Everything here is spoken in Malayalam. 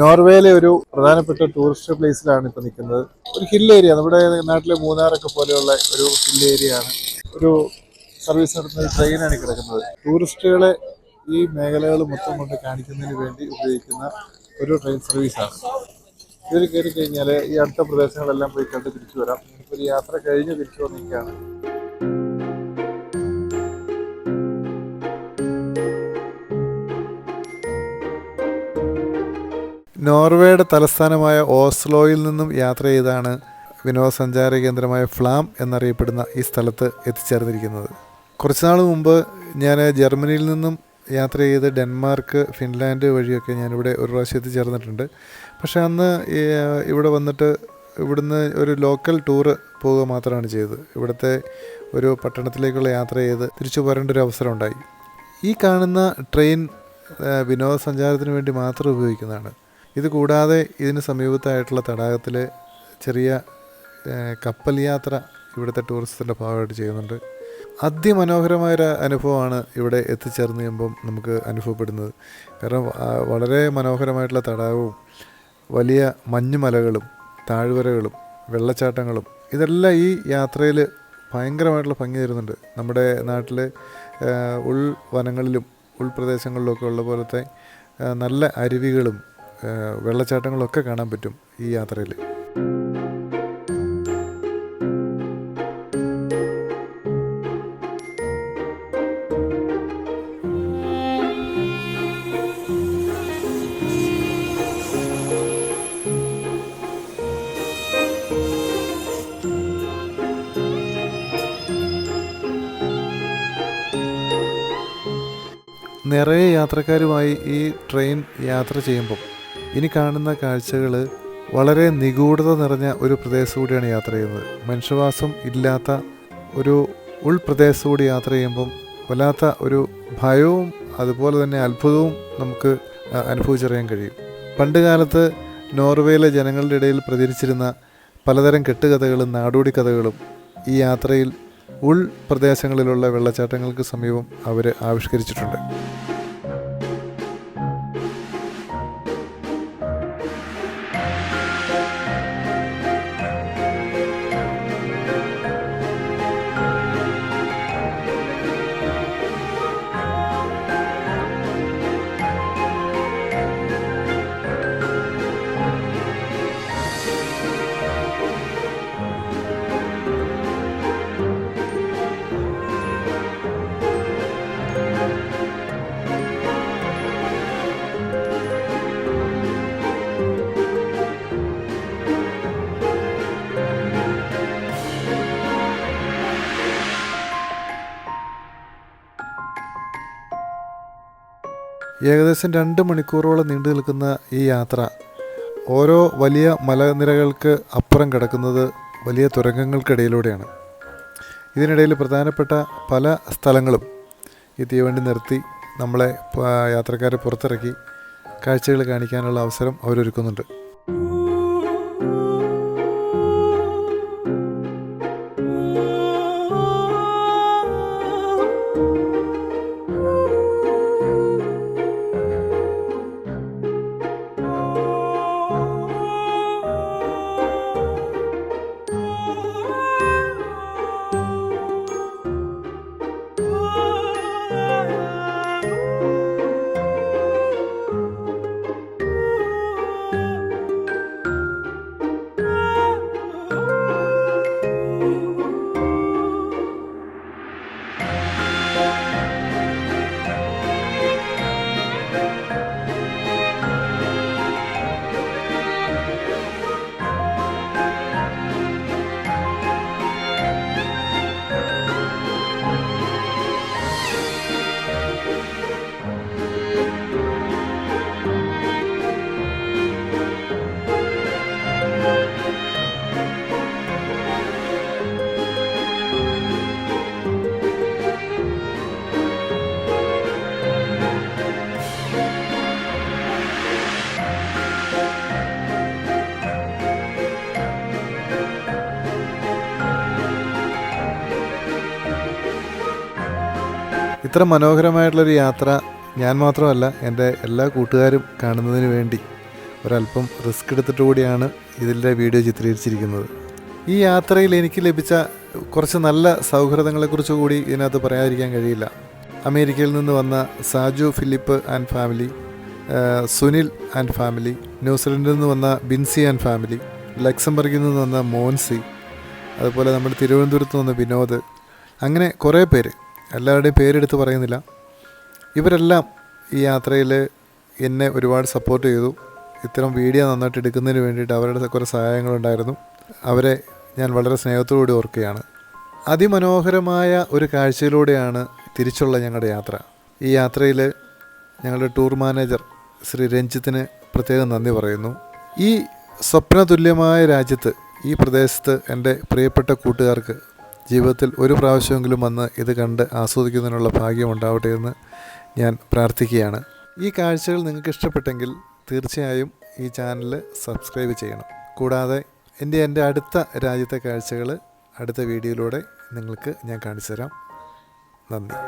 നോർവേയിലെ ഒരു പ്രധാനപ്പെട്ട ടൂറിസ്റ്റ് പ്ലേസിലാണ് ഇപ്പോൾ നിൽക്കുന്നത്. ഒരു ഹിൽ ഏരിയ, നമ്മുടെ നാട്ടിലെ മൂന്നാറൊക്കെ പോലെയുള്ള ഒരു ഹിൽ ഏരിയ ആണ്. ഒരു സർവീസ് നടത്തുന്ന ഒരു ട്രെയിനാണ് കിടക്കുന്നത്. ടൂറിസ്റ്റുകളെ ഈ മേഖലകൾ മൊത്തം കൊണ്ട് കാണിക്കുന്നതിന് വേണ്ടി ഉപയോഗിക്കുന്ന ഒരു ട്രെയിൻ സർവീസാണ്. ഇതിൽ കയറി കഴിഞ്ഞാൽ ഈ അടുത്ത പ്രദേശങ്ങളെല്ലാം പോയി കണ്ട് തിരിച്ചു വരാം. ഒരു യാത്ര കഴിഞ്ഞ് തിരിച്ചു വന്നിരിക്കുകയാണ്. നോർവേയുടെ തലസ്ഥാനമായ ഓസ്ലോയിൽ നിന്നും യാത്ര ചെയ്താണ് വിനോദസഞ്ചാര കേന്ദ്രമായ ഫ്ലാം എന്നറിയപ്പെടുന്ന ഈ സ്ഥലത്ത് എത്തിച്ചേർന്നിരിക്കുന്നത്. കുറച്ച് നാൾ മുമ്പ് ഞാൻ ജർമ്മനിയിൽ നിന്നും യാത്ര ചെയ്ത് ഡെൻമാർക്ക്, ഫിൻലാൻഡ് വഴിയൊക്കെ ഞാനിവിടെ ഒരു പ്രാവശ്യം എത്തിച്ചേർന്നിട്ടുണ്ട്. പക്ഷേ അന്ന് ഇവിടെ വന്നിട്ട് ഇവിടുന്ന് ഒരു ലോക്കൽ ടൂറ് പോവുക മാത്രമാണ് ചെയ്തത്. ഇവിടുത്തെ ഒരു പട്ടണത്തിലേക്കുള്ള യാത്ര ചെയ്ത് തിരിച്ചു പോരേണ്ട ഒരു അവസരം ഉണ്ടായി. ഈ കാണുന്ന ട്രെയിൻ വിനോദസഞ്ചാരത്തിന് വേണ്ടി മാത്രം ഉപയോഗിക്കുന്നതാണ്. ഇത് കൂടാതെ ഇതിന് സമീപത്തായിട്ടുള്ള തടാകത്തിൽ ചെറിയ കപ്പൽ യാത്ര ഇവിടുത്തെ ടൂറിസത്തിൻ്റെ ഭാഗമായിട്ട് ചെയ്യുന്നുണ്ട്. അതിമനോഹരമായൊരു അനുഭവമാണ് ഇവിടെ എത്തിച്ചേർന്ന് കഴിയുമ്പം നമുക്ക് അനുഭവപ്പെടുന്നത്. കാരണം വളരെ മനോഹരമായിട്ടുള്ള തടാകവും വലിയ മഞ്ഞുമലകളും താഴ്വരകളും വെള്ളച്ചാട്ടങ്ങളും ഇതെല്ലാം ഈ യാത്രയിൽ ഭയങ്കരമായിട്ടുള്ള ഭംഗി തരുന്നുണ്ട്. നമ്മുടെ നാട്ടിലെ ഉൾവനങ്ങളിലും ഉൾപ്രദേശങ്ങളിലൊക്കെ ഉള്ള പോലത്തെ നല്ല അരുവികളും വെള്ളച്ചാട്ടങ്ങളൊക്കെ കാണാൻ പറ്റും ഈ യാത്രയിൽ. നിറയെ യാത്രക്കാരുമായി ഈ ട്രെയിൻ യാത്ര ചെയ്യുമ്പം ഇനി കാണുന്ന കാഴ്ചകൾ വളരെ നിഗൂഢത നിറഞ്ഞ ഒരു പ്രദേശം കൂടിയാണ് യാത്ര ചെയ്യുന്നത്. മനുഷ്യവാസം ഇല്ലാത്ത ഒരു ഉൾപ്രദേശം കൂടി യാത്ര ചെയ്യുമ്പം വല്ലാത്ത ഒരു ഭയവും അതുപോലെ തന്നെ അത്ഭുതവും നമുക്ക് അനുഭവിച്ചറിയാൻ കഴിയും. പണ്ട് കാലത്ത് നോർവേയിലെ ജനങ്ങളുടെ ഇടയിൽ പ്രചരിച്ചിരുന്ന പലതരം കെട്ടുകഥകളും നാടോടി കഥകളും ഈ യാത്രയിൽ ഉൾപ്രദേശങ്ങളിലുള്ള വെള്ളച്ചാട്ടങ്ങൾക്ക് സമീപം അവർ ആവിഷ്കരിച്ചിട്ടുണ്ട്. ഏകദേശം 2 മണിക്കൂറോളം നീണ്ടു നിൽക്കുന്ന ഈ യാത്ര ഓരോ വലിയ മലനിരകൾക്ക് അപ്പുറം കിടക്കുന്നത് വലിയ തുരങ്കങ്ങൾക്കിടയിലൂടെയാണ്. ഇതിനിടയിൽ പ്രധാനപ്പെട്ട പല സ്ഥലങ്ങളും ഈ തീവണ്ടി നിർത്തി നമ്മളെ യാത്രക്കാരെ പുറത്തിറക്കി കാഴ്ചകൾ കാണിക്കാനുള്ള അവസരം അവരൊരുക്കുന്നുണ്ട്. ഇത്ര മനോഹരമായിട്ടുള്ളൊരു യാത്ര ഞാൻ മാത്രമല്ല, എൻ്റെ എല്ലാ കൂട്ടുകാരും കാണുന്നതിന് വേണ്ടി ഒരല്പം റിസ്ക് എടുത്തിട്ട് കൂടിയാണ് ഇതിൻ്റെ വീഡിയോ ചിത്രീകരിച്ചിരിക്കുന്നത്. ഈ യാത്രയിൽ എനിക്ക് ലഭിച്ച കുറച്ച് നല്ല സൗഹൃദങ്ങളെക്കുറിച്ച് കൂടി ഇതിനകത്ത് പറയാതിരിക്കാൻ കഴിയില്ല. അമേരിക്കയിൽ നിന്ന് വന്ന Saju Philip and family, Sunil and family, ന്യൂസിലൻഡിൽ നിന്ന് വന്ന ബിൻസി ആൻഡ് ഫാമിലി, ലക്സംബർഗിൽ നിന്ന് വന്ന മോൻസി, അതുപോലെ നമ്മുടെ തിരുവനന്തപുരത്ത് നിന്ന് വിനോദ്, അങ്ങനെ കുറേ പേര്, എല്ലാവരുടെയും പേരെടുത്ത് പറയുന്നില്ല. ഇവരെല്ലാം ഈ യാത്രയിൽ എന്നെ ഒരുപാട് സപ്പോർട്ട് ചെയ്തു. ഇത്തരം വീഡിയോ നന്നായിട്ട് എടുക്കുന്നതിന് വേണ്ടിയിട്ട് അവരുടെ കുറേ സഹായങ്ങളുണ്ടായിരുന്നു. അവരെ ഞാൻ വളരെ സ്നേഹത്തോടുകൂടി ഓർക്കുകയാണ്. അതിമനോഹരമായ ഒരു കാഴ്ചയിലൂടെയാണ് തിരിച്ചുള്ള ഞങ്ങളുടെ യാത്ര. ഈ യാത്രയിൽ ഞങ്ങളുടെ ടൂർ മാനേജർ ശ്രീ രഞ്ജിത്തിന് പ്രത്യേകം നന്ദി പറയുന്നു. ഈ സ്വപ്നതുല്യമായ രാജ്യത്ത്, ഈ പ്രദേശത്ത് എൻ്റെ പ്രിയപ്പെട്ട കൂട്ടുകാർക്ക് ജീവിതത്തിൽ ഒരു പ്രാവശ്യമെങ്കിലും വന്ന് ഇത് കണ്ട് ആസ്വദിക്കുന്നതിനുള്ള ഭാഗ്യമുണ്ടാവട്ടെ എന്ന് ഞാൻ പ്രാർത്ഥിക്കുകയാണ്. ഈ കാഴ്ചകൾ നിങ്ങൾക്ക് ഇഷ്ടപ്പെട്ടെങ്കിൽ തീർച്ചയായും ഈ ചാനൽ സബ്സ്ക്രൈബ് ചെയ്യണം. കൂടാതെ എൻ്റെ അടുത്ത രാജ്യത്തെ കാഴ്ചകൾ അടുത്ത വീഡിയോയിലൂടെ നിങ്ങൾക്ക് ഞാൻ കാണിച്ചു തരാം. നന്ദി.